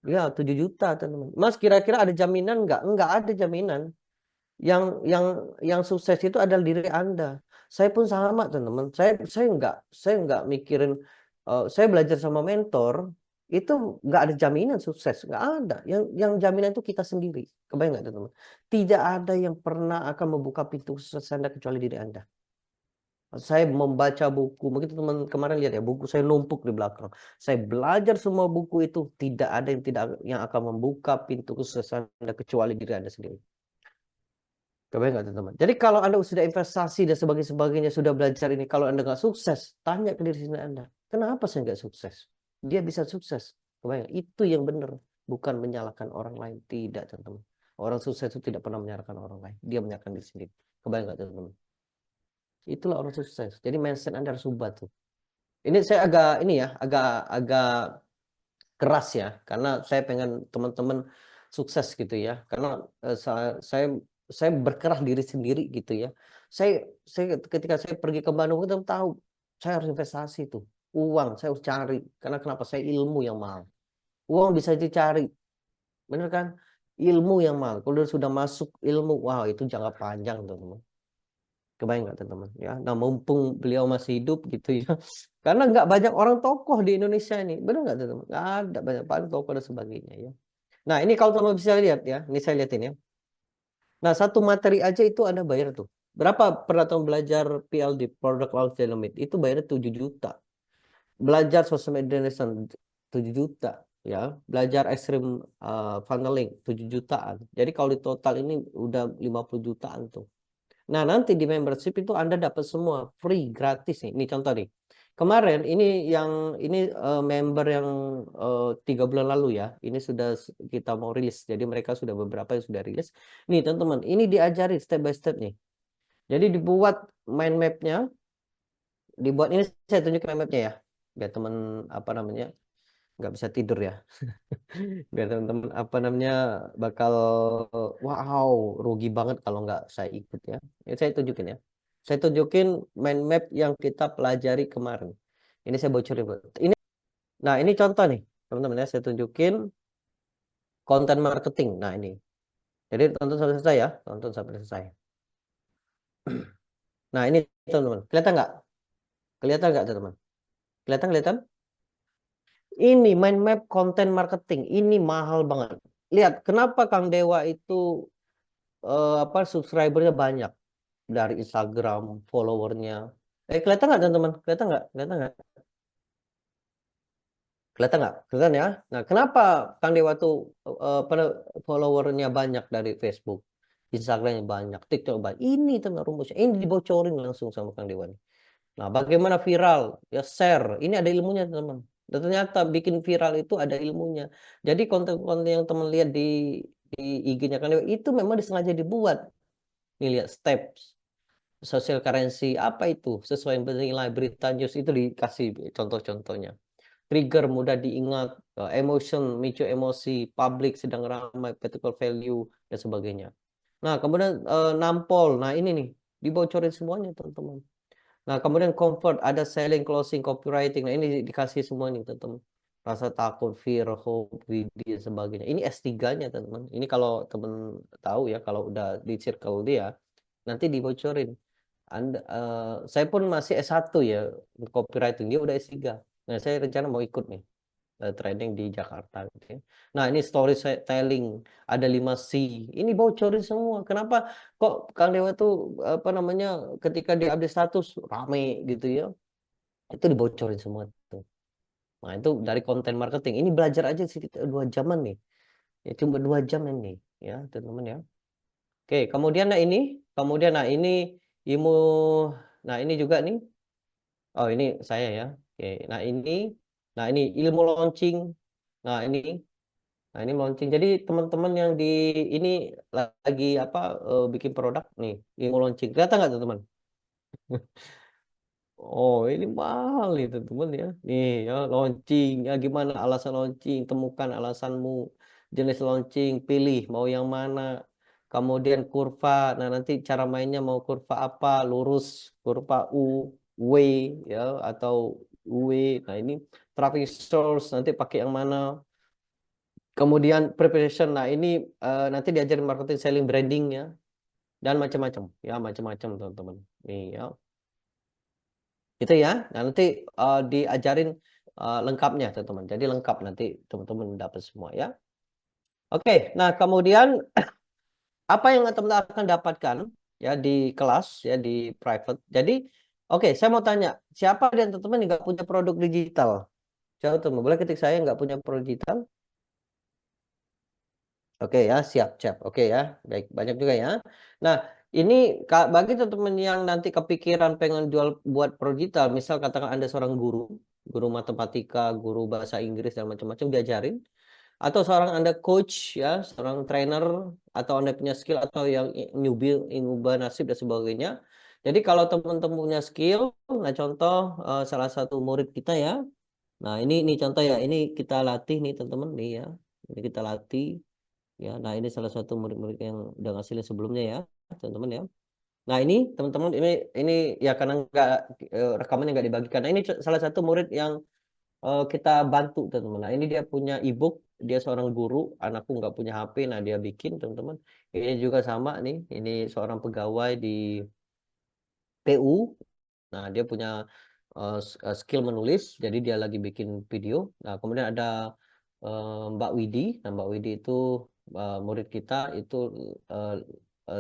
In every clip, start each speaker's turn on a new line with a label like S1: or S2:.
S1: Ya, 7 juta, teman-teman. Mas, kira-kira ada jaminan nggak? Nggak ada jaminan. Yang yang yang sukses itu adalah diri Anda. Saya pun sama, teman-teman. Saya nggak mikirin. Saya belajar sama mentor itu nggak ada jaminan sukses, nggak ada. Yang jaminan itu kita sendiri. Kebayang nggak, teman-teman? Tidak ada yang pernah akan membuka pintu sukses Anda kecuali diri Anda. Saya membaca buku, mungkin teman kemarin lihat ya, buku saya numpuk di belakang. Saya belajar semua buku itu, tidak ada yang akan membuka pintu kesuksesan Anda kecuali diri Anda sendiri. Kebayang nggak, teman-teman? Jadi kalau Anda sudah investasi dan sebagainya, sudah belajar ini, kalau Anda nggak sukses, tanya ke diri sendiri Anda, kenapa saya nggak sukses? Dia bisa sukses. Kebayang? Itu yang benar, bukan menyalahkan orang lain. Tidak, teman-teman. Orang sukses itu tidak pernah menyalahkan orang lain. Dia menyalahkan diri sendiri. Kebayang nggak, teman-teman? Itulah orang sukses. Jadi mindset Anda harus ubah tuh. Ini saya agak ini ya, agak keras ya, karena saya pengen teman-teman sukses gitu ya. Karena saya berkerah diri sendiri gitu ya. Saya ketika saya pergi ke Bandung itu tahu saya harus investasi tuh. Uang saya harus cari. Karena kenapa? Saya ilmu yang mahal. Uang bisa dicari, bener kan? Ilmu yang mahal. Kalau sudah masuk ilmu, wow itu jangka panjang tuh, teman. Kebayang nggak, teman-teman ya? Nah, mumpung beliau masih hidup gitu ya. Karena nggak banyak orang tokoh di Indonesia ini. Benar nggak, teman-teman? Nggak ada banyak paling tokoh dan sebagainya ya. Nah, ini kalau teman bisa lihat ya. Ini saya lihatin ya. Nah, satu materi aja itu Anda bayar tuh. Berapa pernah teman belajar PLD, Product Launch Development? Itu bayarnya 7 juta. Belajar social media management 7 juta ya. Belajar extreme funneling 7 jutaan. Jadi kalau di total ini udah 50 jutaan tuh. Nah, nanti di membership itu Anda dapat semua free, gratis nih. Ini contoh nih. Kemarin ini member yang 3 bulan lalu ya. Ini sudah kita mau rilis. Jadi mereka sudah beberapa yang sudah rilis. Nih, teman-teman, ini diajari step by step nih. Jadi dibuat mind map-nya, dibuat ini saya tunjukin mind map-nya ya. Biar teman apa namanya nggak bisa tidur ya. Biar teman-teman apa namanya bakal wow rugi banget kalau nggak saya ikut ya. Ya saya tunjukin ya. Saya tunjukin mind map yang kita pelajari kemarin. Ini saya bocorin, Bu. Nah, ini contoh nih, teman-teman ya. Saya tunjukin konten marketing. Nah, ini. Jadi tonton sampai selesai ya. Tonton sampai selesai. Nah, ini teman-teman. Kelihatan nggak? Kelihatan nggak, teman-teman? Kelihatan, kelihatan? Ini mind map konten marketing. Ini mahal banget. Lihat, kenapa Kang Dewa itu apa subscribernya banyak dari Instagram, followernya. Kelihatan nggak, teman-teman? Kelihatan nggak? Kelihatan nggak? Kelihatan nggak? Kelihatan ya? Nah, kenapa Kang Dewa tuh followernya banyak dari Facebook, Instagramnya banyak, TikTok banyak. Ini teman rumusnya. Ini dibocorin langsung sama Kang Dewa nih. Nah, bagaimana viral? Ya share. Ini ada ilmunya, teman. Dan ternyata bikin viral itu ada ilmunya. Jadi konten-konten yang teman lihat di IG-nya Kang Dewa itu memang disengaja dibuat. Nih lihat steps. Social currency apa itu? Sesuai nilai berita news itu dikasih contoh-contohnya. Trigger mudah diingat, emotion micu emosi, public sedang ramai, political value dan sebagainya. Nah, kemudian nampol. Nah, ini nih dibocorin semuanya, teman-teman. Nah, kemudian comfort ada selling, closing, copywriting. Nah, ini dikasih semua nih, teman-teman. Rasa takut, fear, hope, greedy dan sebagainya. Ini S3-nya, teman-teman. Ini kalau teman tahu ya, kalau udah di circle dia, nanti dibocorin. Saya pun masih S1 ya, copywriting. Dia udah S3. Nah, saya rencana mau ikut nih, training di Jakarta gitu ya. Nah, ini storytelling, ada 5C. Ini bocorin semua. Kenapa kok Kang Dewa tuh apa namanya ketika di update status rame gitu ya. Itu dibocorin semua tuh. Nah, itu dari konten marketing. Ini belajar aja sih 2 jaman nih. Ya cuma 2 jam ini ya, teman-teman ya. Oke, kemudian nah ini ilmu, nah ini juga nih. Oh, ini saya ya. Oke, nah ini ilmu launching. Nah, ini launching. Jadi teman-teman yang di ini lagi apa bikin produk nih, ilmu launching. Kelihatan nggak, teman-teman? Oh, ini mahal itu, teman ya. Nih ya, launching. Ya gimana alasan launching? Temukan alasanmu. Jenis launching, pilih mau yang mana. Kemudian kurva. Nah, nanti cara mainnya mau kurva apa? Lurus, kurva W ya atau W. Nah, ini traffic source nanti pakai yang mana? Kemudian preparation. Nah, ini nanti diajarin marketing, selling, brandingnya dan macam-macam ya, macam-macam teman-teman. Nih ya. Itu ya. Nah, nanti diajarin lengkapnya teman-teman. Jadi lengkap nanti teman-teman dapat semua ya. Oke, nah kemudian apa yang teman-teman akan dapatkan ya di kelas ya di private. Jadi oke, saya mau tanya, siapa di antara teman-teman yang nggak punya produk digital? Coba teman, boleh ketik saya nggak punya produk digital? Oke ya, siap. Oke ya, baik, banyak juga ya. Nah, ini bagi teman-teman yang nanti kepikiran pengen jual buat produk digital, misal katakan Anda seorang guru, guru matematika, guru bahasa Inggris dan macam-macam diajarin, atau seorang Anda coach ya, seorang trainer, atau Anda punya skill atau yang newbie, ingubah nasib dan sebagainya. Jadi kalau teman-teman punya skill, nah contoh salah satu murid kita ya. Nah, ini contoh ya, ini kita latih nih teman-teman nih ya. Ini kita latih ya. Nah, ini salah satu murid-murid yang udah ngasilin sebelumnya ya, teman-teman ya. Nah, ini teman-teman ini ya karena nggak rekamannya nggak dibagikan. Nah, ini salah satu murid yang kita bantu teman-teman. Nah, ini dia punya ebook, dia seorang guru, anakku nggak punya HP, nah dia bikin teman-teman. Ini juga sama nih, ini seorang pegawai di PU. Nah, dia punya skill menulis, jadi dia lagi bikin video. Nah, kemudian ada Mbak Widi. Nah, Mbak Widi itu murid kita itu uh,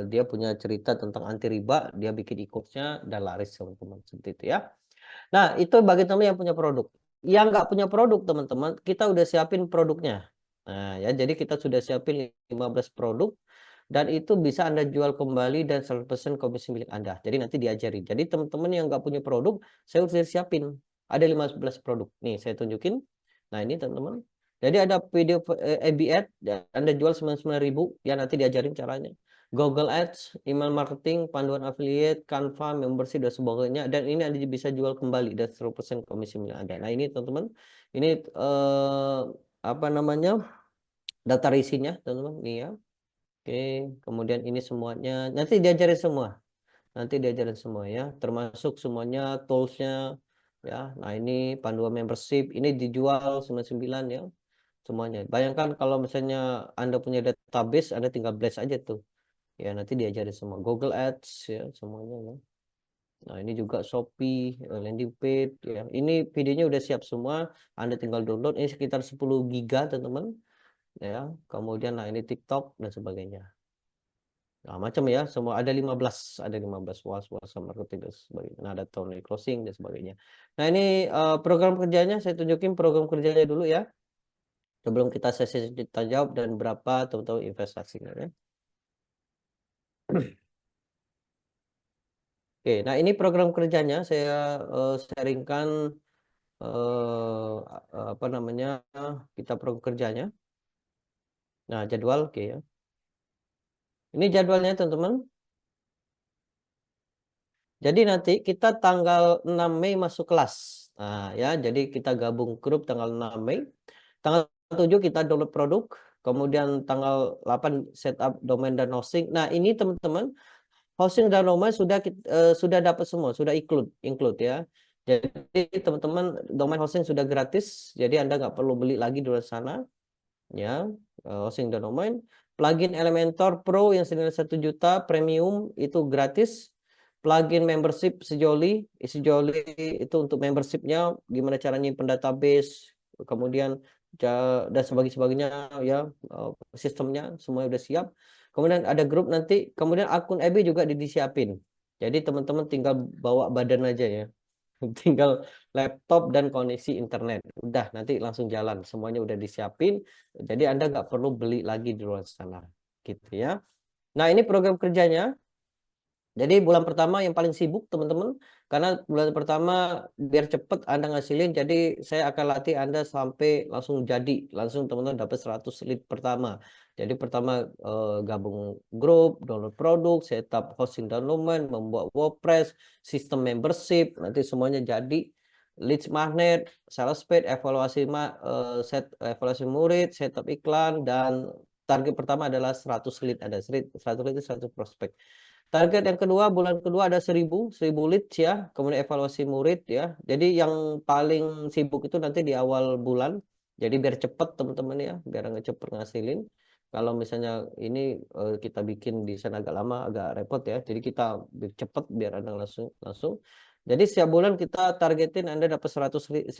S1: dia punya cerita tentang anti riba, dia bikin e-course-nya dan laris teman-teman seperti itu ya. Nah, itu bagi teman yang punya produk. Yang nggak punya produk, teman-teman, kita udah siapin produknya. Nah, ya, jadi kita sudah siapin 15 produk dan itu bisa Anda jual kembali dan 100% komisi milik Anda. Jadi nanti diajari. Jadi teman-teman yang nggak punya produk, saya udah siapin. Ada 15 produk. Nih, saya tunjukin. Nah, ini teman-teman. Jadi ada video AB ad, Anda jual 99.000, ya nanti diajarin caranya. Google Ads, email marketing, panduan affiliate, Canva, membership dan sebagainya. Dan ini Anda bisa jual kembali dan 100% komisi milik Anda. Nah, ini teman-teman, ini apa namanya? Daftar isinya, teman-teman, nih ya. Oke, kemudian ini semuanya nanti diajarin semua. Nanti diajarin semua ya, termasuk semuanya toolsnya ya. Nah, ini panduan membership, ini dijual 99 ya. Semuanya. Bayangkan kalau misalnya Anda punya database, Anda tinggal blast aja tuh. Ya, nanti diajarin semua. Google Ads ya, semuanya ya. Nah, ini juga Shopee, landing page ya. Ini videonya udah siap semua. Anda tinggal download. Ini sekitar 10 giga, teman-teman. Ya, kemudian nah ini TikTok dan sebagainya. Nah, macam ya, semua ada 15 was marketing dan sebagainya. Nah, ada tone closing dan sebagainya. Nah, ini program kerjanya saya tunjukin program kerjanya dulu ya. Sebelum kita sesi tanya jawab dan berapa teman-teman investasinya ya. Oke, nah ini program kerjanya saya sharingkan apa namanya kita program kerjanya. Nah, jadwal oke ya. Ini jadwalnya teman-teman. Jadi nanti kita tanggal 6 Mei masuk kelas. Nah, ya, jadi kita gabung grup tanggal 6 Mei. Tanggal 7 kita download produk, kemudian tanggal 8 setup domain dan hosting. Nah, ini teman-teman, hosting dan domain sudah dapat semua, sudah include ya. Jadi teman-teman domain hosting sudah gratis, jadi Anda nggak perlu beli lagi di luar sana ya. Hosting dan domain. Plugin Elementor Pro yang senilai 1 juta premium itu gratis. Plugin membership Sejoli itu untuk membershipnya, gimana caranya nyimpen database, kemudian dan sebagainya ya, sistemnya semua udah siap. Kemudian ada grup nanti, kemudian akun EB juga disiapin. Jadi teman-teman tinggal bawa badan aja ya. Tinggal laptop dan koneksi internet. Udah nanti langsung jalan. Semuanya udah disiapin. Jadi Anda nggak perlu beli lagi di luar sana. Gitu ya. Nah, ini program kerjanya. Jadi bulan pertama yang paling sibuk teman-teman, karena bulan pertama biar cepet Anda ngasilin, jadi saya akan latih Anda sampai langsung jadi, langsung teman-teman dapat 100 lead pertama. Jadi pertama gabung grup, download produk, setup hosting dan domain, membuat WordPress, sistem membership, nanti semuanya jadi. Leads magnet, sales page, evaluasi murid, setup iklan, dan target pertama adalah 100 lead. Ada 100 lead itu 100 prospek. Target yang kedua, bulan kedua ada 1000 leads ya, kemudian evaluasi murid ya. Jadi yang paling sibuk itu nanti di awal bulan, Jadi biar cepet teman-teman ya, biar nggak cepet ngasilin. Kalau misalnya ini kita bikin desain agak lama, agak repot ya. Jadi kita cepet biar Anda langsung. Jadi setiap bulan kita targetin Anda dapat 100.000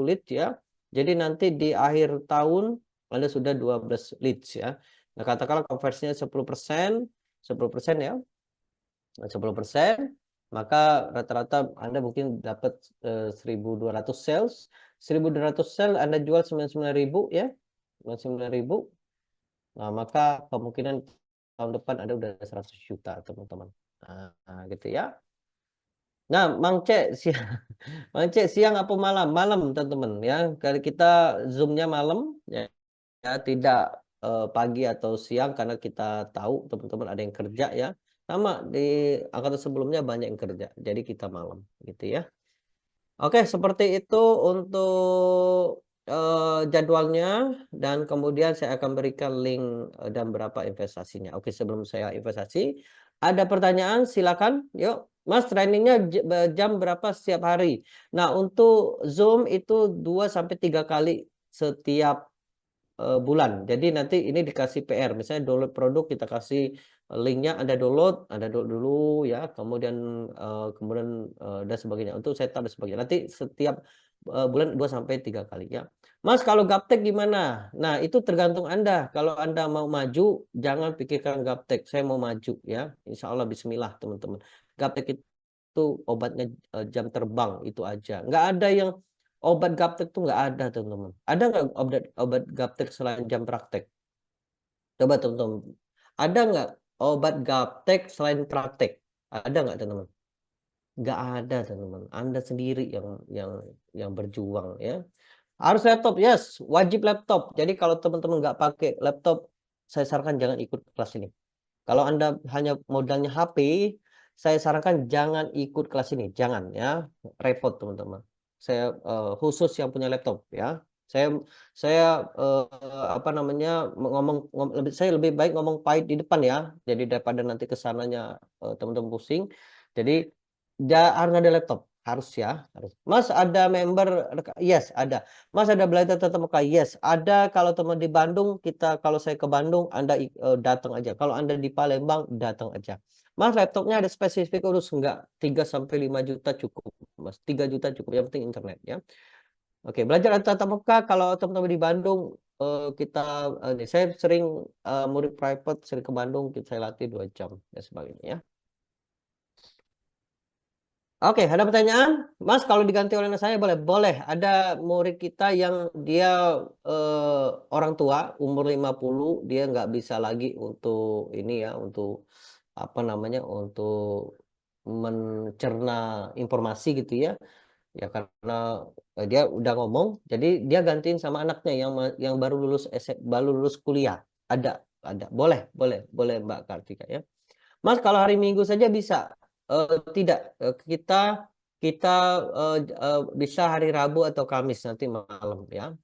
S1: leads ya. Jadi nanti di akhir tahun Anda sudah 12 leads ya. Nah, katakanlah konversinya 10%, 10% ya. 10%, maka rata-rata Anda mungkin dapat 1.200 sales. 1.200 sales Anda jual 99.000 ya. 99.000. Nah, maka kemungkinan tahun depan Anda udah 100 juta, teman-teman. Nah, gitu ya. Nah, Mang Cek siang, Mang Cek siang apa malam? Malam, teman-teman ya. Kalau kita Zoom-nya malam ya, tidak pagi atau siang karena kita tahu teman-teman ada yang kerja ya. Sama di angkatan sebelumnya banyak yang kerja. Jadi kita malam gitu ya. Oke, seperti itu untuk jadwalnya dan kemudian saya akan berikan link dan berapa investasinya. Oke, sebelum saya investasi, ada pertanyaan silakan. Yuk, Mas, trainingnya jam berapa setiap hari? Nah, untuk Zoom itu 2 sampai 3 kali setiap bulan. Jadi nanti ini dikasih PR, misalnya download produk kita kasih linknya Anda download dulu ya, kemudian dan sebagainya untuk setup dan sebagainya. Nanti setiap bulan 2 sampai 3 kali ya. Mas, kalau gaptek gimana? Nah, itu tergantung Anda. Kalau Anda mau maju, jangan pikirkan gaptek. Saya mau maju ya. Insya Allah bismillah teman-teman. Gaptek itu obatnya jam terbang itu aja. Nggak ada yang obat gaptek tuh nggak ada teman-teman. Ada nggak obat gaptek selain jam praktek? Coba teman-teman. Ada nggak obat gaptek selain praktek? Ada nggak teman-teman? Nggak ada teman-teman. Anda sendiri yang berjuang ya. Harus laptop, yes, wajib laptop. Jadi kalau teman-teman nggak pakai laptop, saya sarankan jangan ikut kelas ini. Kalau Anda hanya modalnya HP, saya sarankan jangan ikut kelas ini, jangan ya, repot teman-teman. Saya khusus yang punya laptop ya. Saya apa namanya saya lebih baik ngomong pahit di depan ya. Jadi daripada nanti kesananya teman-teman pusing. Jadi harus ada laptop, harus ya, harus. Mas ada member, yes ada. Mas ada belajar tatap muka? Yes, ada. Kalau teman di Bandung, kalau saya ke Bandung, Anda datang aja. Kalau Anda di Palembang, datang aja. Mas, laptopnya ada spesifik urus enggak? 3 sampai 5 juta cukup, Mas. 3 juta cukup, yang penting internet ya. Oke, belajar tatap muka kalau teman-teman di Bandung saya sering murid private sering ke Bandung, saya latih 2 jam dan sebagainya ya. Oke, ada pertanyaan? Mas, kalau diganti oleh anak saya boleh? Boleh. Ada murid kita yang dia orang tua, umur 50, dia nggak bisa lagi untuk ini ya, untuk apa namanya, untuk mencerna informasi gitu ya. Ya karena dia udah ngomong, jadi dia gantiin sama anaknya yang baru lulus kuliah. Ada. Boleh, boleh, boleh Mbak Kartika ya. Mas, kalau hari Minggu saja bisa? Tidak, kita bisa hari Rabu atau Kamis nanti malam ya.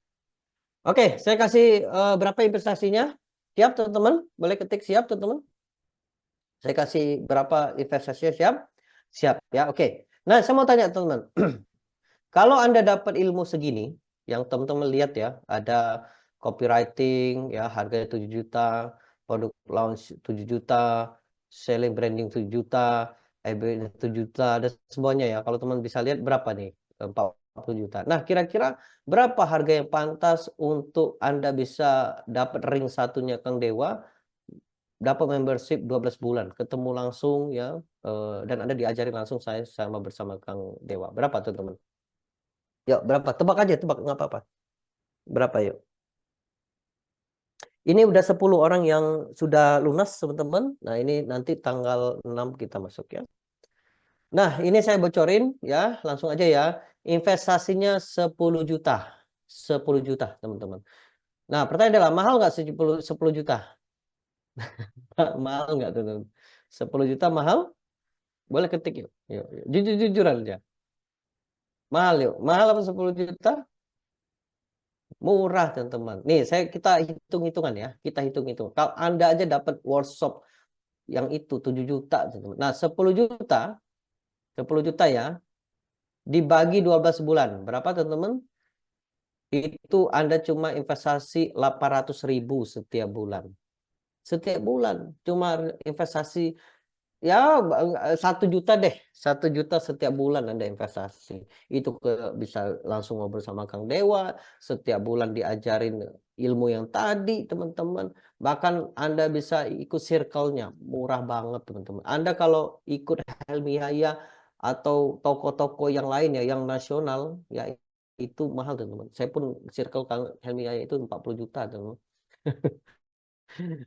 S1: Oke, saya kasih berapa investasinya? Siap teman-teman? Boleh ketik siap teman-teman? Saya kasih berapa investasinya siap? Siap ya, oke. Nah, saya mau tanya teman-teman. Kalau Anda dapat ilmu segini, yang teman-teman lihat ya, ada copywriting ya, harganya 7 juta, produk launch 7 juta, selling branding 7 juta, EB 7 juta, dan semuanya ya. Kalau teman bisa lihat berapa nih? 40 juta. Nah, kira-kira berapa harga yang pantas untuk Anda bisa dapat ring satunya Kang Dewa, dapat membership 12 bulan, ketemu langsung ya, dan Anda diajarin langsung saya sama bersama Kang Dewa. Berapa tuh teman? Yuk, berapa? Tebak aja, tebak, nggak apa-apa. Berapa yuk? Ini udah 10 orang yang sudah lunas, teman-teman. Nah, ini nanti tanggal 6 kita masuk ya. Nah, ini saya bocorin ya, langsung aja ya. Investasinya 10 juta. 10 juta, teman-teman. Nah, pertanyaan adalah mahal nggak 10 juta? Mahal nggak, teman-teman? 10 juta mahal? Boleh ketik yuk. Yuk. Jujur-jujuran aja. Mahal yuk. Mahal apa 10 juta? Murah teman-teman. Nih kita hitung-hitungan ya. Kita hitung-hitung. Kalau Anda aja dapat workshop yang itu 7 juta teman-teman. Nah 10 juta ya. Dibagi 12 bulan. Berapa teman-teman? itu Anda cuma investasi 800.000 setiap bulan. Setiap bulan cuma investasi ya 1 juta deh, 1 juta setiap bulan Anda investasi. Itu bisa langsung ngobrol sama Kang Dewa, setiap bulan diajarin ilmu yang tadi teman-teman. Bahkan Anda bisa ikut circle-nya, murah banget teman-teman. Anda kalau ikut Helmi Yahya atau toko-toko yang lain ya, yang nasional, ya itu mahal teman-teman. Saya pun circle Kang Helmi Yahya itu 40 juta teman-teman.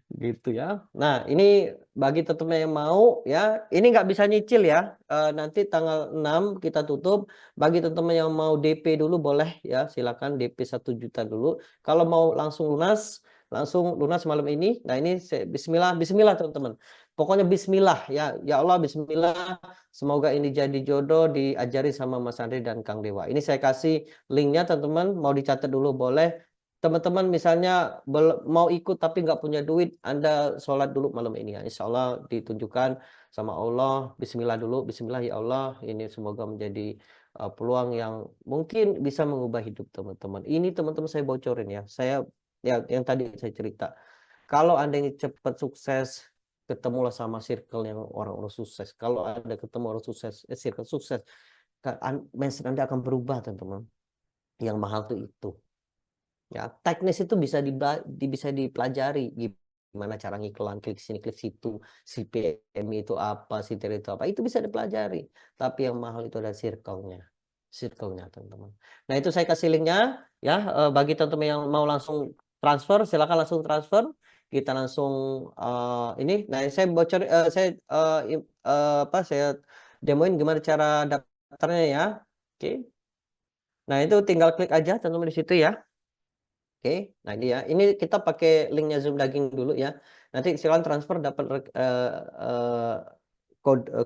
S1: Gitu ya. Nah, ini bagi teman-teman yang mau ya, ini nggak bisa nyicil ya. Nanti tanggal 6 kita tutup. Bagi teman-teman yang mau DP dulu boleh ya, silakan DP 1 juta dulu. Kalau mau langsung lunas malam ini. Nah, ini bismillah, bismillah teman-teman. Pokoknya bismillah ya. Ya Allah bismillah. Semoga ini jadi jodoh diajari sama Mas Andri dan Kang Dewa. Ini saya kasih linknya teman-teman, mau dicatat dulu boleh. Teman-teman misalnya mau ikut tapi nggak punya duit, Anda sholat dulu malam ini ya. Insya Allah ditunjukkan sama Allah. Bismillah dulu. Bismillah ya Allah. Ini semoga menjadi peluang yang mungkin bisa mengubah hidup teman-teman. Ini teman-teman saya bocorin ya. Saya ya yang tadi saya cerita. Kalau Anda ini cepat sukses, ketemulah sama circle yang orang-orang sukses. Kalau Anda ketemu orang sukses, circle sukses, mindset Anda akan berubah teman-teman. Yang mahal tuh itu. Ya, teknis itu bisa dipelajari gimana cara ngiklan, klik sini, klik situ, CPM itu apa, CTR itu apa, itu bisa dipelajari. Tapi yang mahal itu ada circle-nya teman-teman. Nah itu saya kasih linknya ya, bagi teman-teman yang mau langsung transfer, silakan langsung transfer. Kita langsung ini, nah saya bocor, saya demoin gimana cara daftarnya ya. Oke. Nah itu tinggal klik aja teman-teman di situ ya. Oke, nah ini ya. Ini kita pakai linknya Zoom Daging dulu ya. Nanti silakan transfer dapat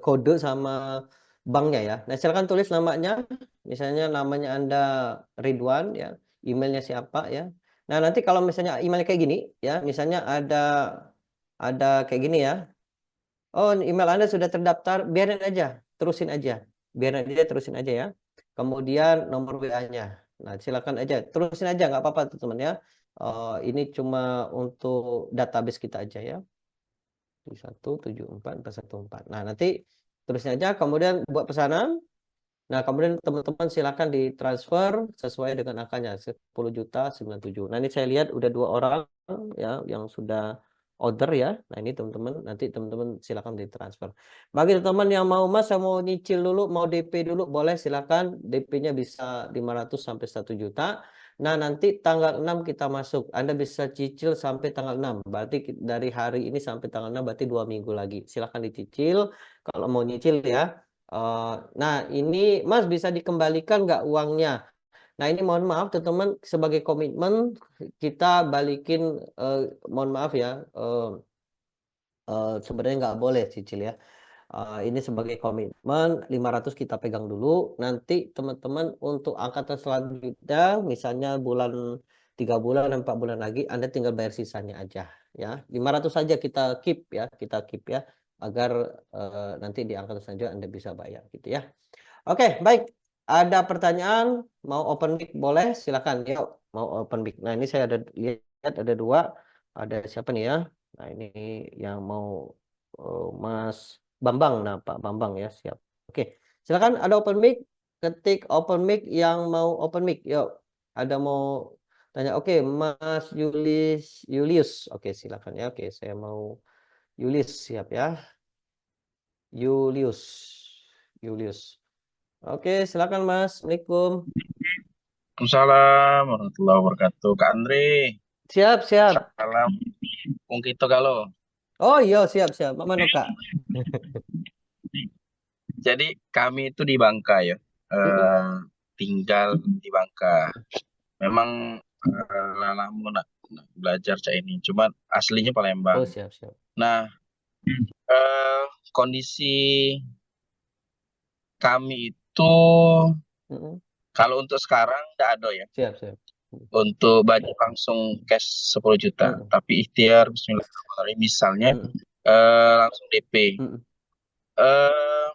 S1: kode sama banknya ya. Nah silakan tulis namanya. Misalnya namanya Anda Ridwan ya. Emailnya siapa ya. Nah nanti kalau misalnya emailnya kayak gini ya. Misalnya ada kayak gini ya. Oh, email Anda sudah terdaftar, biarin aja, terusin aja. Biarin aja, terusin aja ya. Kemudian nomor WA-nya. Nah, silakan aja, terusin aja, nggak apa-apa teman-teman ya. Ini cuma untuk database kita aja ya. 174 414. Nah, nanti terusin aja, kemudian buat pesanan. Nah, kemudian teman-teman silakan ditransfer sesuai dengan angkanya 10 juta 97. Nah, ini saya lihat udah 2 orang ya yang sudah order ya. Nah, ini teman-teman nanti teman-teman silakan ditransfer. Bagi teman-teman yang mau Mas, saya mau nyicil dulu, mau DP dulu boleh silakan. DP-nya bisa 500 sampai 1 juta. Nah, nanti tanggal 6 kita masuk. Anda bisa cicil sampai tanggal 6. Berarti dari hari ini sampai tanggal 6 berarti 2 minggu lagi. Silakan dicicil kalau mau nyicil ya. Nah, ini Mas bisa dikembalikan nggak uangnya? Nah, ini mohon maaf teman-teman sebagai komitmen kita balikin, mohon maaf ya, sebenarnya nggak boleh cicil ya. Ini sebagai komitmen 500 kita pegang dulu. Nanti teman-teman untuk angkatan selanjutnya, misalnya 3 bulan, 4 bulan lagi, Anda tinggal bayar sisanya aja ya. 500 saja kita keep ya, agar nanti di angkatan selanjutnya Anda bisa bayar gitu ya. Oke, baik. Ada pertanyaan, mau open mic boleh, silakan. Yuk, mau open mic. Nah, ini saya ada lihat ada 2. Ada siapa nih ya? Nah, ini yang mau Mas Bambang. Nah, Pak Bambang ya, siap. Oke, silakan ada open mic. Ketik open mic yang mau open mic. Yuk, ada mau tanya. Oke, Mas Julius. Oke, silakan ya. Oke, saya mau Julius, siap ya. Julius. Julius. Oke, silakan Mas. Assalamualaikum.
S2: Waalaikumsalam warahmatullahi wabarakatuh. Kak Andre,
S1: Siap, siap.
S2: salam Kung Kito kalau.
S1: Oh iya, siap, siap. Mana Kak?
S2: Jadi kami itu di Bangka ya,
S1: Mm-mm.
S2: eh, tinggal di Bangka. Memang lama nak belajar cak ini, cuman aslinya
S1: Oh,
S2: Palembang.
S1: siap, siap.
S2: Nah, kondisi kami itu
S1: Mm-mm.
S2: kalau untuk sekarang tidak ada ya,
S1: Siap, siap.
S2: untuk budget langsung cash 10 juta.
S1: Mm-mm.
S2: Tapi ikhtiar Bismillahirrahmanirrahim misalnya
S1: Mm-mm.
S2: langsung DP.
S1: Mm-mm.
S2: Eh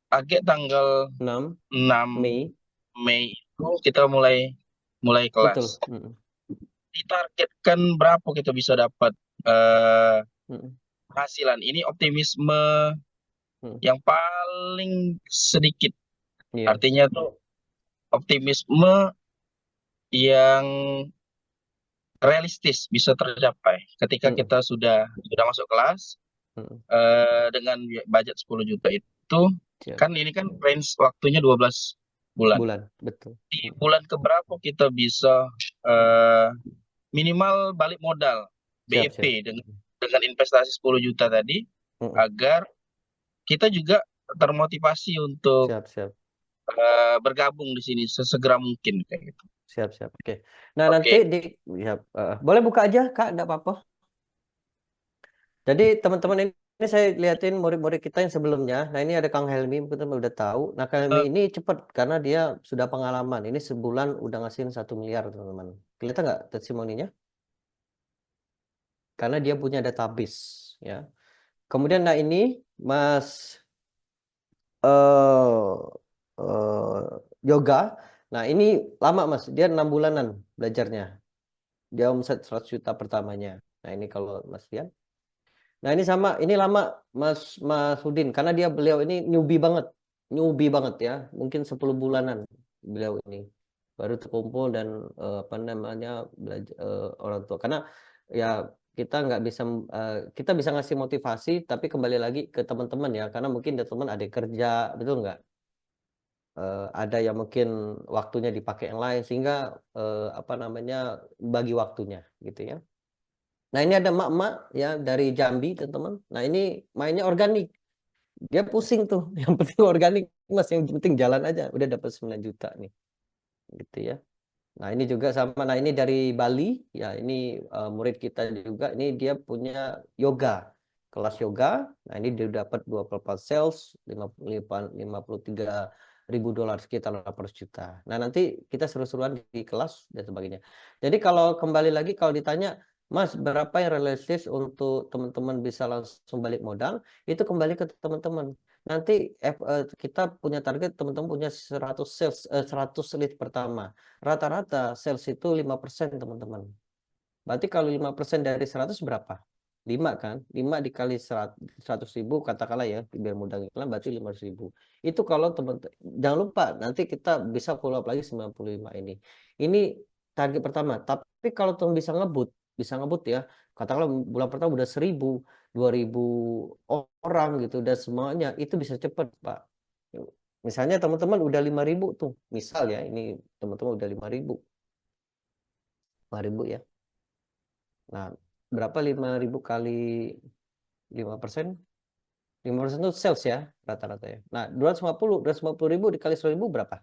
S2: Agak tanggal
S1: 6
S2: 6
S1: Mei.
S2: Mei itu kita mulai mulai
S1: Betul.
S2: kelas. Ditargetkan berapa kita bisa dapat eh, hasilan. Ini optimisme yang paling sedikit.
S1: Iya.
S2: Artinya tuh optimisme yang realistis bisa tercapai ketika
S1: Mm,
S2: kita sudah masuk kelas
S1: mm.
S2: dengan budget 10 juta itu.
S1: Siap.
S2: Kan ini kan range waktunya 12 bulan.
S1: Bulan, betul.
S2: Di bulan keberapa kita bisa eh, minimal balik modal
S1: Siap,
S2: BEP
S1: siap.
S2: dengan investasi 10 juta tadi,
S1: Mm,
S2: agar kita juga termotivasi untuk
S1: Siap, siap.
S2: bergabung di sini sesegera mungkin kayak gitu.
S1: Siap, siap. Oke. Nah, nanti
S2: Oke.
S1: ya, boleh buka aja, Kak, enggak apa-apa. Jadi teman-teman ini saya liatin murid-murid kita yang sebelumnya. Nah, ini ada Kang Helmi, mungkin teman udah tahu. Nah, Kang Helmi ini cepat karena dia sudah pengalaman. Ini sebulan udah ngasihin 1 miliar, teman-teman. Kelihatan nggak testimoninya? Karena dia punya database, ya. Kemudian, nah ini Mas eh Yoga. Nah, ini lama, Mas. Dia 6 bulanan belajarnya. Dia omset 100 juta pertamanya. Nah, ini kalau Mas lihat. Nah, ini sama, ini lama Mas Udin karena beliau ini newbie banget. Newbie banget ya. Mungkin 10 bulanan beliau ini baru terkumpul dan apa namanya belajar orang tua. Karena ya kita nggak bisa kita bisa ngasih motivasi tapi kembali lagi ke teman-teman ya karena mungkin teman ada yang kerja, betul nggak? Ada yang mungkin waktunya dipakai yang lain sehingga apa namanya bagi waktunya gitu ya. Nah, ini ada emak-emak ya dari Jambi, teman-teman. Nah, ini mainnya organik. Dia pusing tuh. Yang penting organik, Mas. Yang penting jalan aja. Udah dapat 9 juta nih. Gitu ya. Nah, ini juga sama. Nah, ini dari Bali. Ya, ini murid kita juga. Ini dia punya yoga. Kelas yoga. Nah, ini dia dapat 24 sales, 53.000 dolar, sekitar 800 juta. Nah, nanti kita seru-seruan di kelas dan sebagainya. Jadi kalau kembali lagi, kalau ditanya, Mas, berapa yang realistis untuk teman-teman bisa langsung balik modal? Itu kembali ke teman-teman. Nanti kita punya target teman-teman punya 100 sales, 100 lead pertama. Rata-rata sales itu 5%, teman-teman. Berarti kalau 5% dari 100 berapa? 5 kan? 5 dikali 100.000, katakanlah ya, biar mudah iklan, berarti 500.000. Itu kalau teman-teman, jangan lupa, nanti kita bisa follow up lagi 95 ini. Ini target pertama. Tapi kalau teman bisa ngebut ya, katakanlah bulan pertama udah 1.000, 2.000 orang gitu, dan semuanya, itu bisa cepat, Pak. Misalnya teman-teman udah 5.000 tuh, misal ya, ini teman-teman udah 5.000. 5.000 ya. Nah, berapa 5.000 kali 5%? 5% itu sales ya, rata-rata ya. Nah, 250.000 dikali 100.000 berapa?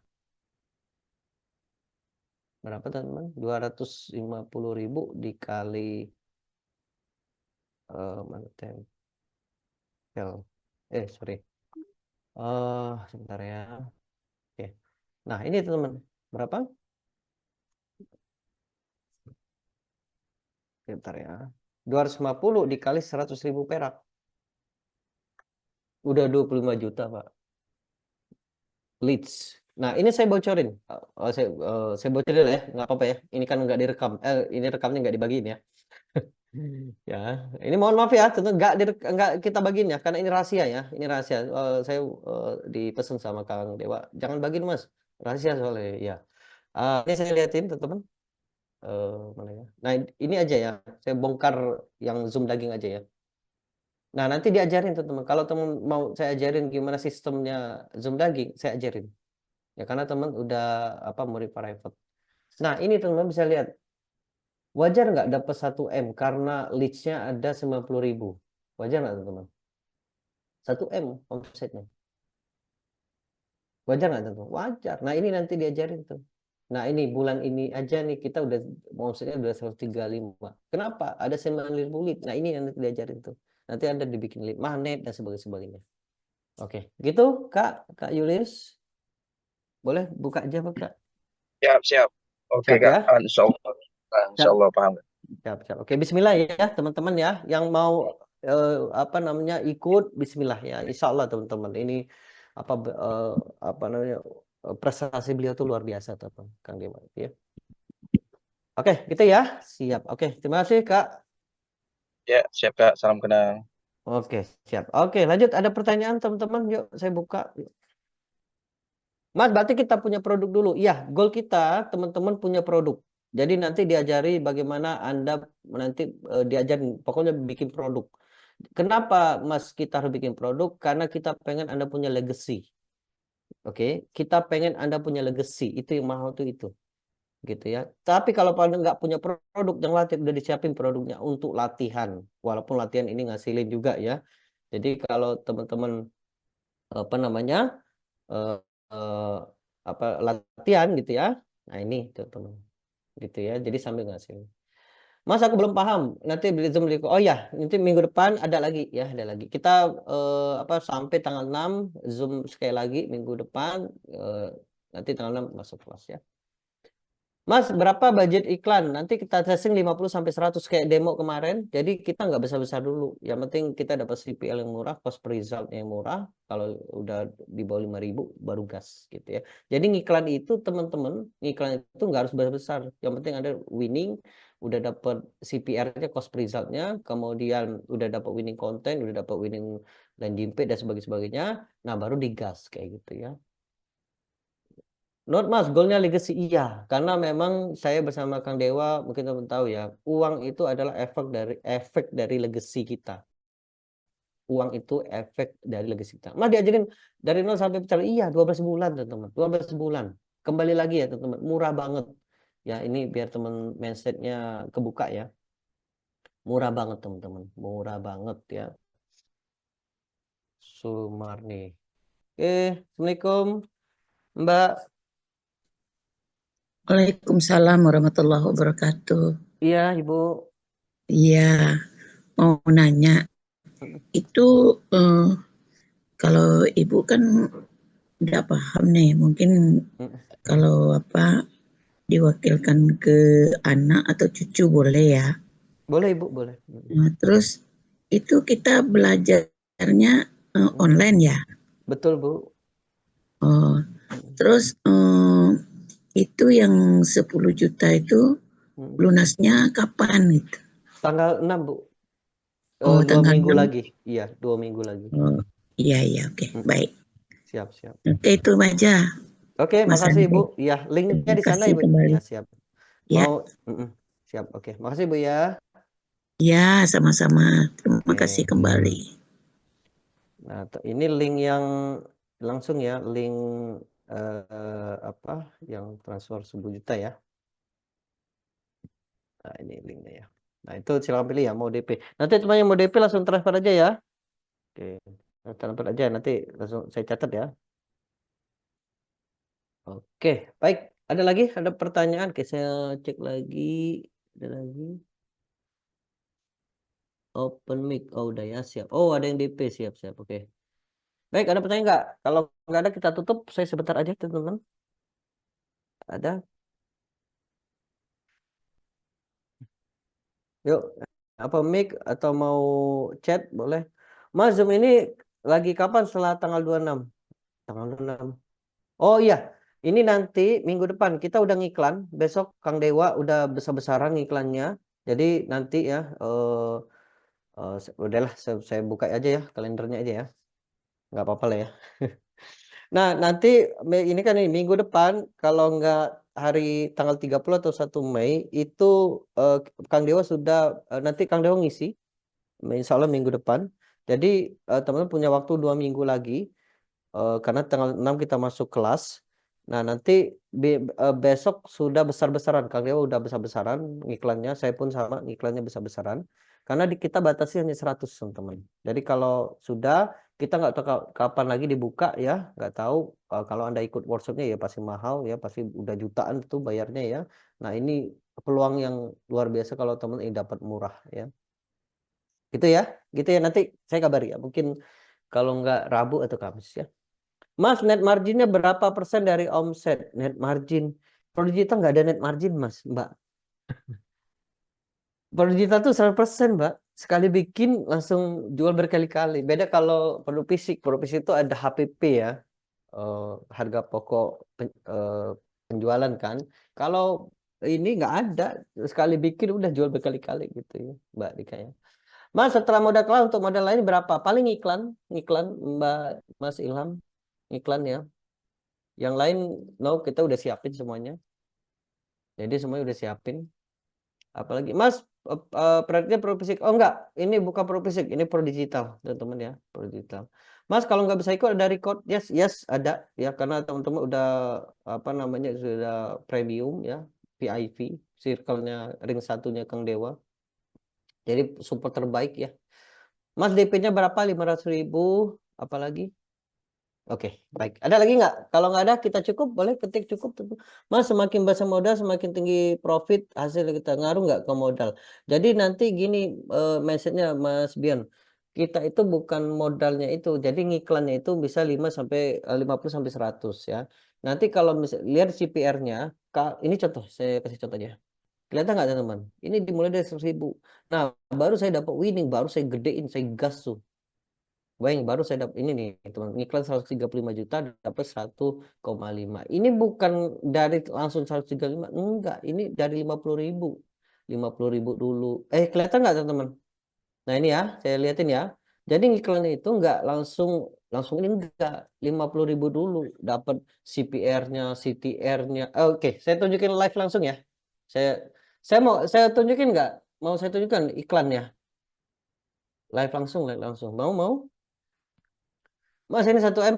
S1: Berapa, teman-teman? 250.000 dikali mana tempel. Sorry. Sebentar ya. Oke. Nah, ini teman-teman. Berapa? Sebentar ya. 250 dikali 100.000 perak. Udah 25 juta, Pak. Leads. Nah, ini saya bocorin. Saya bocorin ya, nggak apa-apa ya. Ini kan nggak direkam. Ini rekamnya nggak dibagiin ya. Ya, ini mohon maaf ya, tentu nggak kita bagiin ya, karena ini rahasia ya. Ini rahasia. Saya dipesan sama Kang Dewa, jangan bagiin Mas. Rahasia soalnya. Ya. Ini saya liatin teman-teman. Mana ya? Nah, ini aja ya. Saya bongkar yang Zoom daging aja ya. Nah, nanti diajarin teman-teman. Kalau teman mau saya ajarin gimana sistemnya Zoom daging, saya ajarin. Ya karena teman udah apa murid private. Nah, ini teman-teman bisa lihat. Wajar nggak dapat 1 M karena leads-nya ada 90.000. Wajar nggak teman-teman? 1 M omsetnya. Wajar nggak teman-teman? Wajar. Nah, ini nanti diajarin tuh. Nah, ini bulan ini aja nih kita udah omsetnya udah 135. Kenapa? Ada 9.000 lead. Nah, ini nanti diajarin tuh. Nanti Anda dibikin lead magnet dan sebagainya. Oke, gitu Kak Yulis. Boleh buka aja Pak, Kak.
S2: Siap, siap. Oke,
S1: Siap
S2: Kak.
S1: ya?
S2: Insya Allah. Insya
S1: Siap.
S2: Allah paham.
S1: Siap, siap. Oke, Bismillah ya teman-teman ya. Yang mau apa namanya ikut, Bismillah ya. Insya Allah teman-teman. Ini apa apa namanya prestasi beliau tuh luar biasa teman Kang Dewa ya. Oke, gitu ya. Siap. Oke, terima kasih Kak.
S2: Ya, siap Kak. Salam kenal.
S1: Oke, siap. Oke, lanjut. Ada pertanyaan teman-teman? Yuk, saya buka. Mas, berarti kita punya produk dulu. Iya, goal kita teman-teman punya produk. Jadi nanti diajari bagaimana Anda nanti diajarin, pokoknya bikin produk. Kenapa Mas kita harus bikin produk? Karena kita pengen Anda punya legacy. Oke, kita pengen Anda punya legacy. Itu yang mahal tuh itu. Gitu ya. Tapi kalau Anda nggak punya produk, yang latih udah disiapin produknya untuk latihan. Walaupun latihan ini ngasilin juga ya. Jadi kalau teman-teman apa namanya? eh, eh, apa latihan gitu ya. Nah, ini teman-teman gitu ya. Jadi sambil ngasih. Mas aku belum paham. Nanti beli Zoom oh ya, nanti minggu depan ada lagi ya, ada lagi. Kita apa sampai tanggal 6 Zoom sekali lagi minggu depan nanti tanggal 6 masuk kelas ya. Mas, berapa budget iklan? Nanti kita testing 50 sampai 100 kayak demo kemarin. Jadi kita nggak besar-besar dulu. Yang penting kita dapat CPL yang murah, cost per result yang murah. Kalau udah di bawah 5.000 baru gas gitu ya. Jadi ngiklan itu teman-teman, ngiklan itu nggak harus besar-besar. Yang penting ada winning, udah dapat CPR-nya, cost per result-nya, kemudian udah dapat winning content, udah dapat winning landing page dan sebagainya. Nah, baru digas kayak gitu ya. Not Mas, goalnya legacy iya, karena memang saya bersama Kang Dewa, mungkin teman tahu ya, uang itu adalah efek dari legacy kita. Uang itu efek dari legacy kita. Mas diajarin dari nol sampai pecah, iya 12 bulan teman-teman, 12 bulan. Kembali lagi ya teman-teman, murah banget. Ya ini biar teman mindsetnya kebuka ya, murah banget teman-teman, murah banget ya. Sumarni. Assalamualaikum Mbak.
S3: Waalaikumsalam warahmatullahi wabarakatuh.
S1: Iya Ibu.
S3: Iya, mau nanya, itu kalau ibu kan nggak paham nih, mungkin kalau diwakilkan ke anak atau cucu boleh ya.
S1: Boleh Ibu, boleh.
S3: Nah, terus itu kita belajarnya online ya.
S1: Betul Bu.
S3: Oh, terus itu yang 10 juta itu lunasnya kapan itu?
S1: Tanggal 6 Bu.
S3: Oh,
S1: 2
S3: tanggal
S1: minggu
S3: 6.
S1: lagi. Iya, 2 minggu lagi.
S3: Oh, iya, oke, baik.
S1: Siap, siap.
S3: Oke, itu aja.
S1: Oke,
S3: Mas
S1: makasih Ibu.
S3: Andre.
S1: Iya, linknya
S3: Terima
S1: di sana
S3: kasih
S1: Ibu.
S3: kembali.
S1: Ya, siap.
S3: Ya,
S1: Mau, siap. Oke, makasih Bu ya.
S3: ya, sama-sama. Terima
S1: Oke.
S3: kasih kembali.
S1: Nah, ini link yang langsung ya, link apa yang transfer 10 juta ya. Nah, ini linknya ya. Nah, itu silakan pilih ya mau DP. Nanti cuma yang mau DP langsung transfer aja ya. Oke. Transfer aja nanti langsung saya catat ya. Oke, baik. Ada lagi? Ada pertanyaan? Oke, saya cek lagi. Ada lagi. Open mic. Oh, udah ya, siap. Oh, ada yang DP, siap. Oke. Baik, ada pertanyaan nggak? Kalau nggak ada, kita tutup. Saya sebentar aja, teman-teman. Ada? Yuk, apa mic atau mau chat? Boleh. Mas, Zoom ini lagi kapan setelah tanggal 26? Tanggal 26. Oh iya, ini nanti minggu depan kita udah ngiklan. Besok Kang Dewa udah besar-besaran ngiklannya. Jadi nanti ya, udahlah saya buka aja ya kalendernya aja ya, nggak apa-apa lah ya. Nah nanti ini kan nih minggu depan kalau nggak hari tanggal 30 atau 1 Mei itu Kang Dewa sudah nanti Kang Dewa ngisi insya Allah minggu depan. Jadi teman-teman punya waktu 2 minggu lagi karena tanggal 6 kita masuk kelas. Nah, nanti besok sudah besar-besaran. Kang Dewa udah besar-besaran ngiklannya. Saya pun sama ngiklannya besar-besaran. Karena kita batasi hanya 100, teman-teman. Jadi kalau sudah, kita nggak tahu kapan lagi dibuka ya. Nggak tahu. Kalau Anda ikut workshopnya ya pasti mahal ya. Pasti udah jutaan tuh bayarnya ya. Nah, ini peluang yang luar biasa kalau teman ini dapat murah ya. Gitu ya. Gitu ya. Nanti saya kabari ya. Mungkin kalau nggak Rabu atau Kamis ya. Mas, net marginnya berapa persen dari omset? Net margin. Produk digital nggak ada net margin, Mas, Mbak. Produk digital tuh 100%, Mbak. Sekali bikin langsung jual berkali-kali. Beda kalau produk fisik. Produk fisik itu ada HPP ya. Harga pokok penjualan kan. Kalau ini nggak ada, sekali bikin udah jual berkali-kali gitu ya Mbak Dika ya. Mas, setelah modal kelas untuk modal lain berapa? Paling iklan Mbak Mas Ilham, iklan ya. Yang lain no, kita udah siapin semuanya. Jadi semuanya udah siapin. Apalagi Mas, proyeknya pro fisik. Oh enggak, ini bukan pro fisik, ini pro digital, teman-teman ya, pro digital. Mas, kalau nggak bisa ikut ada record, yes ada ya, karena teman-teman udah apa namanya sudah premium ya, VIP, circle-nya ring satunya Kang Dewa. Jadi support terbaik ya. Mas, DP-nya berapa? 500.000, apalagi? Oke, baik. Ada lagi nggak? Kalau nggak ada, kita cukup. Boleh ketik cukup. Mas, semakin besar modal, semakin tinggi profit, hasil kita ngaruh nggak ke modal? Jadi nanti gini message-nya Mas Bion. Kita itu bukan modalnya itu. Jadi ngiklannya itu bisa 50 sampai 100 ya. Nanti kalau lihat CPR-nya, ini contoh, saya kasih contoh aja. Kelihatan nggak teman-teman? Ini dimulai dari 100.000. Nah, baru saya dapat winning, baru saya gedein, saya gas tuh. Bayang, baru saya dapat ini nih, teman. Iklan 135 juta dapat 1,5. Ini bukan dari langsung 135, enggak. Ini dari 50.000. 50.000 dulu. Kelihatan nggak teman-teman? Nah, ini ya, saya liatin ya. Jadi iklannya itu enggak langsung ini enggak. 50.000 dulu dapat CPR-nya, CTR-nya. Oke, saya tunjukin live langsung ya. Saya tunjukin nggak? Mau saya tunjukkan iklannya? Live langsung. Mau? Mas, ini 1M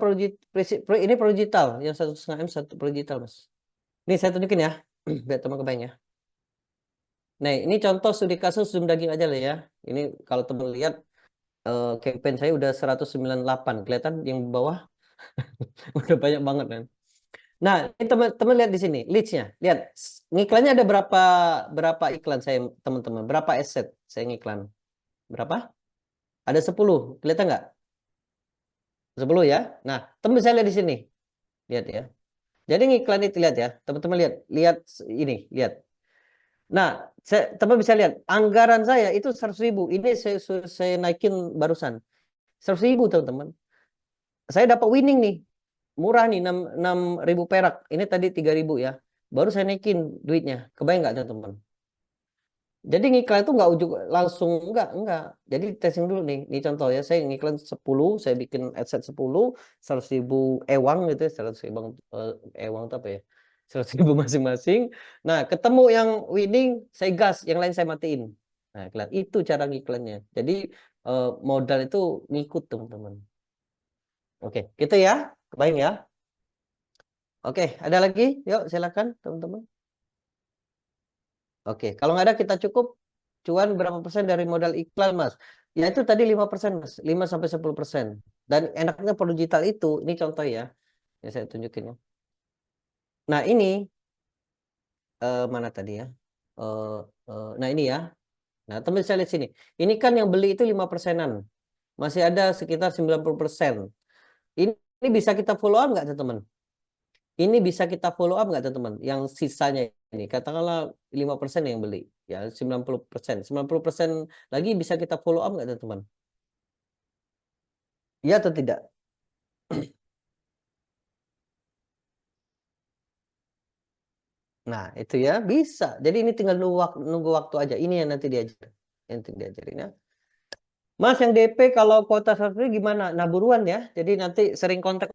S1: ini pro digital, yang 1,5M satu pro digital, Mas. Ini saya tunjukin ya, biar teman kebayang ya. Nah, ini contoh studi kasus Zoom daging aja lah ya. Ini kalau teman lihat campaign saya udah 198, kelihatan yang bawah udah banyak banget kan. Nah, ini teman-teman lihat di sini, leads-nya. Lihat, ngiklannya ada berapa iklan saya, teman-teman? Berapa asset saya ngiklan? Berapa? Ada 10, kelihatan nggak? 10 ya. Nah, teman bisa lihat di sini. Lihat ya. Jadi ngiklan itu lihat ya, teman-teman lihat ini, lihat. Nah, teman bisa lihat anggaran saya itu 100.000. Ini saya naikin barusan 100.000 teman-teman. Saya dapat winning nih, murah nih 6.000 perak. Ini tadi 3.000 ya. Baru saya naikin duitnya. Kebayang nggak teman-teman? Jadi ngiklan itu nggak ujuk langsung enggak. Jadi testing dulu nih. Ini contoh ya, saya ngiklan 10, saya bikin adset 10, 100.000 ewang gitu ya, 100.000 ewang itu apa ya? 100.000 masing-masing. Nah, ketemu yang winning, saya gas, yang lain saya matiin. Nah, itu cara ngiklannya. Jadi modal itu ngikut teman-teman. Oke, gitu ya. Kebayang ya. Oke, ada lagi? Yuk, silakan teman-teman. Oke, kalau nggak ada kita cukup cuan berapa persen dari modal iklan, Mas? Ya itu tadi 5%, Mas. 5 sampai 10%. Dan enaknya pro digital itu, ini contoh ya. Yang saya tunjukin ya. Nah, ini mana tadi ya? Nah, ini ya. Nah, teman saya lihat sini. Ini kan yang beli itu 5%-an. Masih ada sekitar 90%. Ini bisa kita follow up nggak, teman-teman? Ini bisa kita follow up nggak teman-teman? Yang sisanya ini, katakanlah 5% yang beli, ya 90%. 90% lagi bisa kita follow up nggak teman-teman? Iya atau tidak? Nah, itu ya bisa. Jadi ini tinggal nunggu waktu aja. Ini yang nanti diajar. Nanti diajarin ya. Mas, yang DP kalau kuota 100 gimana? Nah, buruan ya. Jadi nanti sering kontak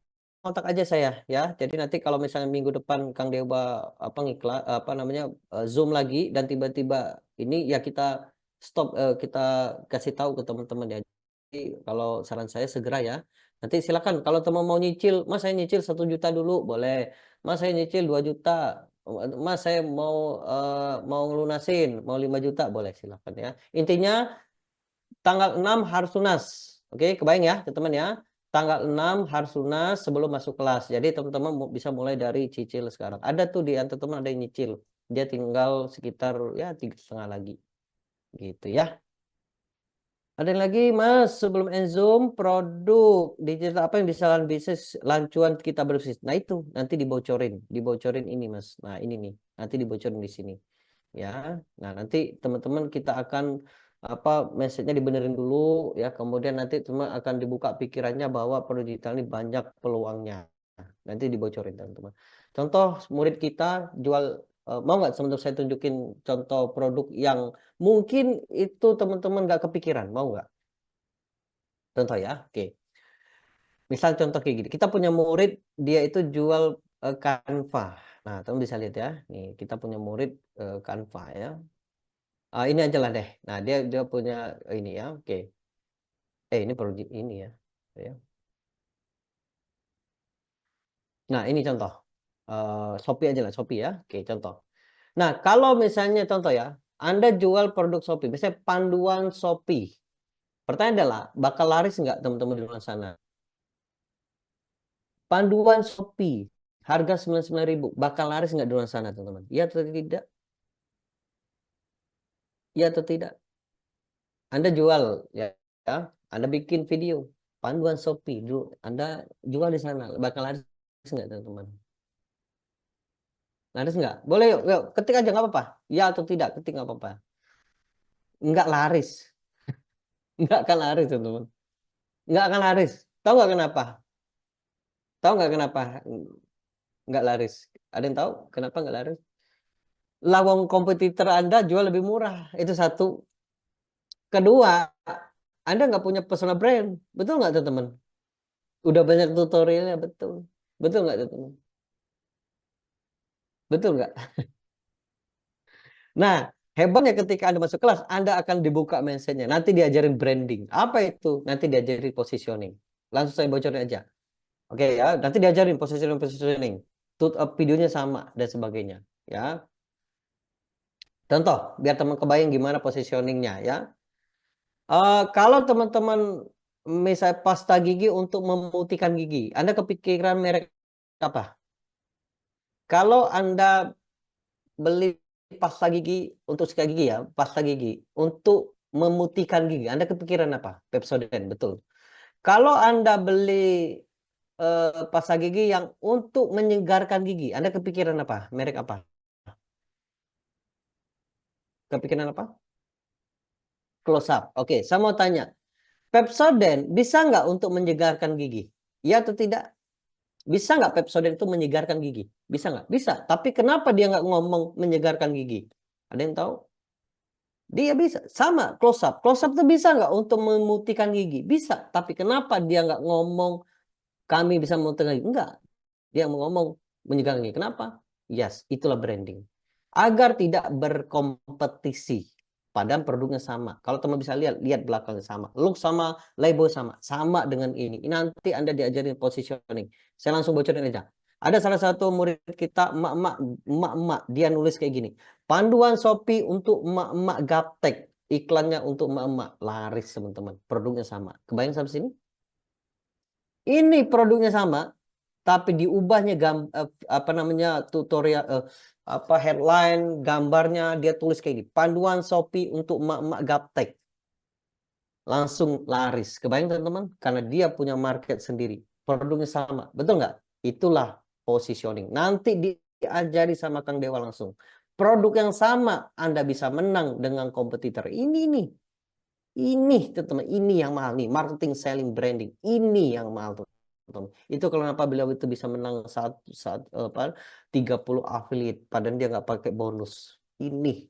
S1: aja saya ya. Jadi nanti kalau misalnya minggu depan Kang Dewa apa namanya Zoom lagi dan tiba-tiba ini ya kita stop, kita kasih tahu ke teman-teman ya. Jadi kalau saran saya segera ya. Nanti silakan kalau teman mau nyicil, Mas saya nyicil 1 juta dulu boleh. Mas saya nyicil 2 juta. Mas saya mau ngelunasin, mau 5 juta boleh silakan ya. Intinya tanggal 6 harus lunas. Oke, kebayang ya, teman-teman ya. Tanggal 6 harus lunas sebelum masuk kelas. Jadi teman-teman bisa mulai dari cicil sekarang. Ada tuh di antara teman ada yang nyicil. Dia tinggal sekitar ya 3,5 lagi. Gitu ya. Ada yang lagi, Mas, sebelum end Zoom, produk digital apa yang bisa bisnis lancuan kita berbisnis. Nah, itu nanti dibocorin ini, Mas. Nah, ini nih, nanti dibocorin di sini. Ya. Nah, nanti teman-teman kita akan apa message-nya dibenerin dulu ya, kemudian nanti teman akan dibuka pikirannya bahwa produk digital ini banyak peluangnya. Nanti dibocorin, teman-teman. Contoh murid kita jual mau nggak teman-teman saya tunjukin contoh produk yang mungkin itu teman-teman nggak kepikiran, mau nggak? Contoh ya, oke. Misal contoh kayak gini, kita punya murid dia itu jual Canva. Nah, teman bisa lihat ya. Nih, kita punya murid Canva ya. Ini aja lah deh. Nah, dia punya ini ya, oke. Ini perlu ini ya. Ya. Nah, ini contoh. Shopee aja lah, Shopee ya. Oke, contoh. Nah, kalau misalnya contoh ya, Anda jual produk Shopee, misalnya panduan Shopee. Pertanyaan adalah, bakal laris nggak teman-teman di luar sana? Panduan Shopee, harga 99.000, bakal laris nggak di luar sana teman-teman? Iya atau tidak? Iya atau tidak? Anda jual ya, Anda bikin video panduan Shopee dulu, Anda jual di sana, bakal laris nggak teman-teman? Laris nggak? Boleh yuk, yuk ketik aja nggak apa-apa. Ya atau tidak, ketik nggak apa-apa. Nggak laris, nggak akan laris teman-teman. Nggak akan laris. Tahu nggak kenapa? Tahu nggak kenapa nggak laris? Ada yang tahu kenapa nggak laris? Lawang kompetitor Anda jual lebih murah. Itu satu. Kedua, Anda nggak punya personal brand. Betul nggak teman-teman? Udah banyak tutorialnya, betul. Betul nggak teman-teman? Betul nggak? Nah, hebatnya ketika Anda masuk kelas, Anda akan dibuka mindset-nya. Nanti diajarin branding. Apa itu? Nanti diajarin positioning. Langsung saya bocorin aja. Oke ya, nanti diajarin positioning. Videonya sama dan sebagainya. Ya, contoh biar teman kebayang gimana positioningnya ya. Kalau teman-teman misalnya pasta gigi untuk memutihkan gigi, Anda kepikiran merek apa? Kalau Anda beli pasta gigi untuk sikat gigi ya, pasta gigi untuk memutihkan gigi, Anda kepikiran apa? Pepsodent, betul. Kalau Anda beli pasta gigi yang untuk menyegarkan gigi, Anda kepikiran apa? Merek apa? Kepikiran apa? Close up. Oke, saya mau tanya. Pepsodent bisa nggak untuk menyegarkan gigi? Ya atau tidak? Bisa nggak Pepsodent itu menyegarkan gigi? Bisa nggak? Bisa. Tapi kenapa dia nggak ngomong menyegarkan gigi? Ada yang tahu? Dia bisa. Sama, close up. Close up itu bisa nggak untuk memutihkan gigi? Bisa. Tapi kenapa dia nggak ngomong kami bisa memutihkan gigi? Enggak. Dia mau ngomong menyegarkan gigi. Kenapa? Yes, itulah branding. Agar tidak berkompetisi. Padahal produknya sama. Kalau teman bisa lihat belakangnya sama. Look sama, label sama. Sama dengan ini. Nanti Anda diajarin positioning. Saya langsung bocorin aja. Ada salah satu murid kita, emak-emak. Dia nulis kayak gini. Panduan Shopee untuk emak-emak gaptek. Iklannya untuk emak-emak. Laris teman-teman. Produknya sama. Kebayang sampai sini? Ini produknya sama. Tapi diubahnya apa namanya tutorial apa headline gambarnya dia tulis kayak gini, panduan Shopee untuk emak-emak gaptek, langsung laris. Kebayang teman-teman, karena dia punya market sendiri, produknya sama, betul nggak? Itulah positioning. Nanti diajari sama Kang Dewa langsung, produk yang sama Anda bisa menang dengan kompetitor. Ini teman-teman, ini yang mahal nih, marketing, selling, branding, ini yang mahal tuh. Itu kenapa beliau itu bisa menang saat 30 affiliate padahal dia nggak pakai bonus. Ini